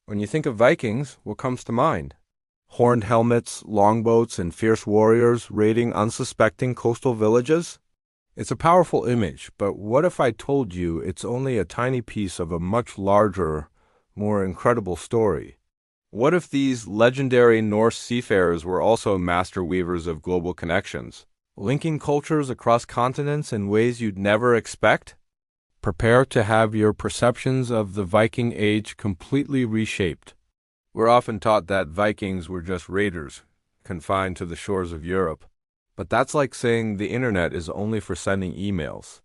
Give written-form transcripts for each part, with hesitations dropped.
When you think of Vikings, what comes to mind? Horned helmets, longboats, and fierce warriors raiding unsuspecting coastal villages? It's a powerful image, but what if I told you it's only a tiny piece of a much larger, more incredible story? What if these legendary Norse seafarers were also master weavers of global connections, linking cultures across continents in ways you'd never expect? Prepare to have your perceptions of the Viking Age completely reshaped. We're often taught that Vikings were just raiders, confined to the shores of Europe. But that's like saying the internet is only for sending emails.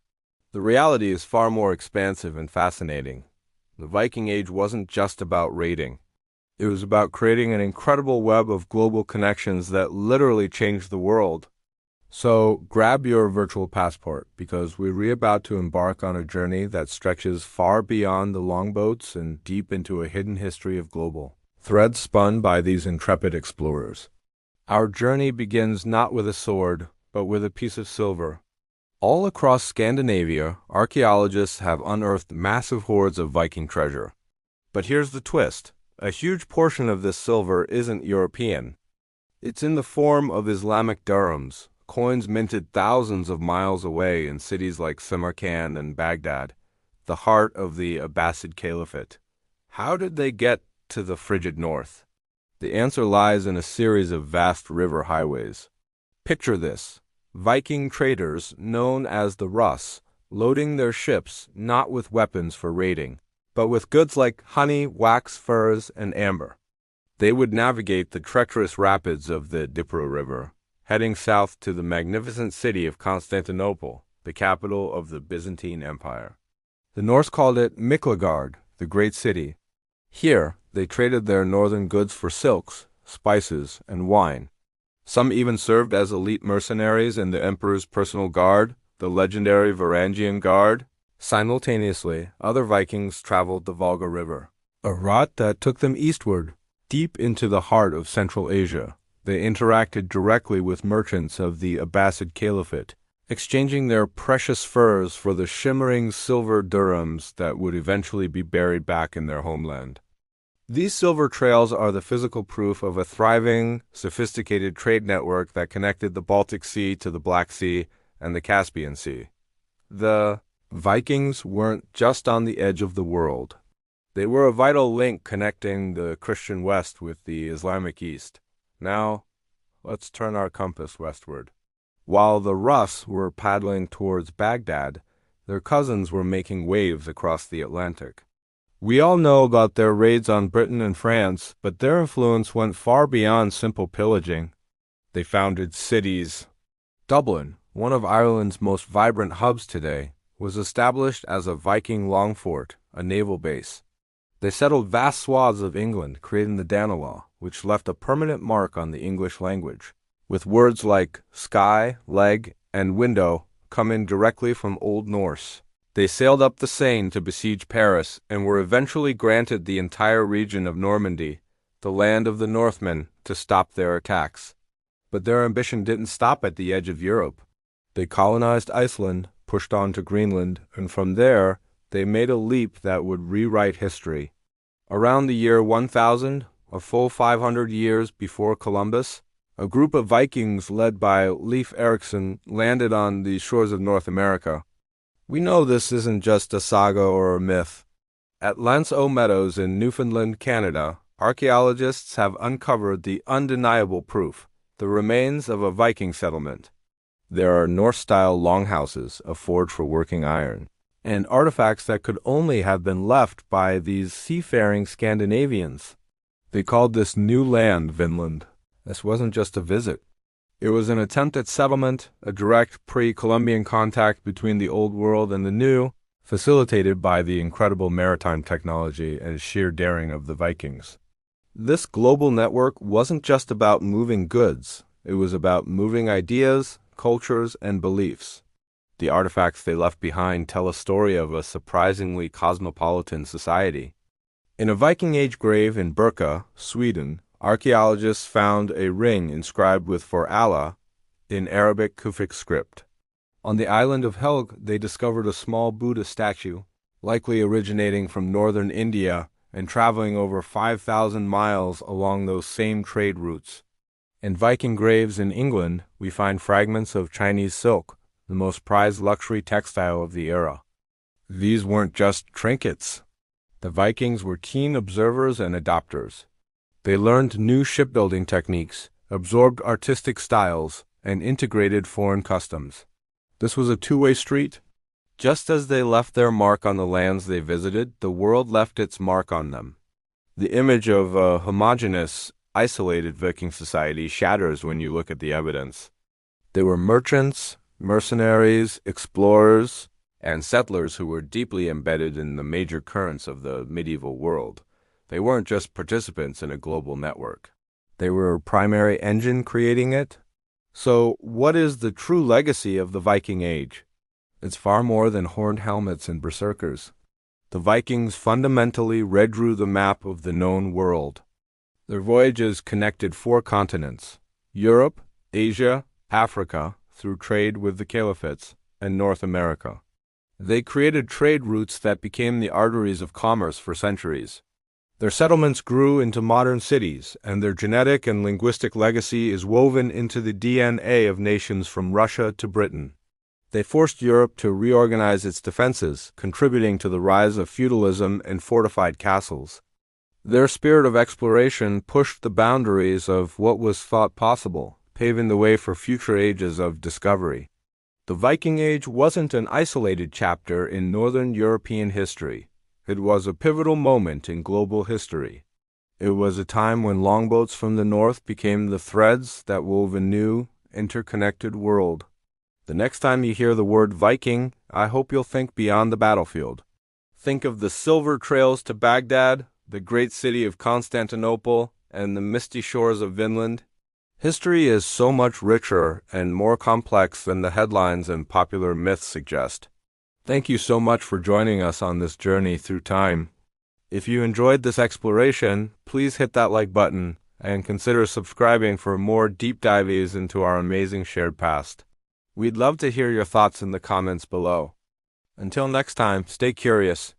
The reality is far more expansive and fascinating. The Viking Age wasn't just about raiding. It was about creating an incredible web of global connections that literally changed the world. So grab your virtual passport, because we're about to embark on a journey that stretches far beyond the longboats and deep into a hidden history of global threads spun by these intrepid explorers. Our journey begins not with a sword, but with a piece of silver. All across Scandinavia, archaeologists have unearthed massive hoards of Viking treasure. But here's the twist. A huge portion of this silver isn't European. It's in the form of Islamic dirhams, coins minted thousands of miles away in cities like Samarkand and Baghdad, the heart of the Abbasid Caliphate. How did they get to the frigid north? The answer lies in a series of vast river highways. Picture this: Viking traders, known as the Russ, loading their ships not with weapons for raiding, but with goods like honey, wax, furs, and amber. They would navigate the treacherous rapids of the Dnipro River, heading south to the magnificent city of Constantinople, the capital of the Byzantine Empire. The Norse called it Miklagard, the Great City. Here, they traded their northern goods for silks, spices, and wine. Some even served as elite mercenaries in the emperor's personal guard, the legendary Varangian Guard. Simultaneously, other Vikings traveled the Volga River, a route that took them eastward, deep into the heart of Central Asia. They interacted directly with merchants of the Abbasid Caliphate, exchanging their precious furs for the shimmering silver dirhams that would eventually be buried back in their homeland. These silver trails are the physical proof of a thriving, sophisticated trade network that connected the Baltic Sea to the Black Sea and the Caspian Sea. The Vikings weren't just on the edge of the world. They were a vital link connecting the Christian West with the Islamic East. Now, let's turn our compass westward. While the Russ were paddling towards Baghdad, their cousins were making waves across the Atlantic. We all know about their raids on Britain and France, but their influence went far beyond simple pillaging. They founded cities. Dublin, one of Ireland's most vibrant hubs today, was established as a Viking long fort, a naval base. They settled vast swaths of England, creating the Danelaw, which left a permanent mark on the English language, with words like sky, leg, and window coming directly from Old Norse. They sailed up the Seine to besiege Paris and were eventually granted the entire region of Normandy, the land of the Northmen, to stop their attacks. But their ambition didn't stop at the edge of Europe. They colonized Iceland, pushed on to Greenland, and from there, they made a leap that would rewrite history. Around the year 1000, a full 500 years before Columbus, a group of Vikings led by Leif Erikson landed on the shores of North America. We know this isn't just a saga or a myth. At L'Anse aux Meadows in Newfoundland, Canada, archaeologists have uncovered the undeniable proof: the remains of a Viking settlement. There are Norse-style longhouses, a forge for working iron, and artifacts that could only have been left by these seafaring Scandinavians. They called this new land Vinland. This wasn't just a visit. It was an attempt at settlement, a direct pre-Columbian contact between the Old World and the New, facilitated by the incredible maritime technology and sheer daring of the Vikings. This global network wasn't just about moving goods. It was about moving ideas, cultures, and beliefs. The artifacts they left behind tell a story of a surprisingly cosmopolitan society. In a Viking Age grave in Birka, Sweden, archaeologists found a ring inscribed with "For Allah" in Arabic Kufic script. On the island of Helg, they discovered a small Buddha statue, likely originating from northern India and traveling over 5,000 miles along those same trade routes. In Viking graves in England, we find fragments of Chinese silk, the most prized luxury textile of the era. These weren't just trinkets. The Vikings were keen observers and adopters. They learned new shipbuilding techniques, absorbed artistic styles, and integrated foreign customs. This was a two-way street. Just as they left their mark on the lands they visited, the world left its mark on them. The image of a homogeneous, isolated Viking society shatters when you look at the evidence. They were merchants, mercenaries, explorers, and settlers who were deeply embedded in the major currents of the medieval world. They weren't just participants in a global network. They were a primary engine creating it. So, what is the true legacy of the Viking Age? It's far more than horned helmets and berserkers. The Vikings fundamentally redrew the map of the known world. Their voyages connected 4 continents: Europe, Asia, Africa, through trade with the caliphates, and North America. They created trade routes that became the arteries of commerce for centuries. Their settlements grew into modern cities, and their genetic and linguistic legacy is woven into the DNA of nations from Russia to Britain. They forced Europe to reorganize its defenses, contributing to the rise of feudalism and fortified castles. Their spirit of exploration pushed the boundaries of what was thought possible, paving the way for future ages of discovery. The Viking Age wasn't an isolated chapter in Northern European history. It was a pivotal moment in global history. It was a time when longboats from the north became the threads that wove a new, interconnected world. The next time you hear the word Viking, I hope you'll think beyond the battlefield. Think of the silver trails to Baghdad, the great city of Constantinople, and the misty shores of Vinland. History is so much richer and more complex than the headlines and popular myths suggest. Thank you so much for joining us on this journey through time. If you enjoyed this exploration, please hit that like button and consider subscribing for more deep dives into our amazing shared past. We'd love to hear your thoughts in the comments below. Until next time, stay curious,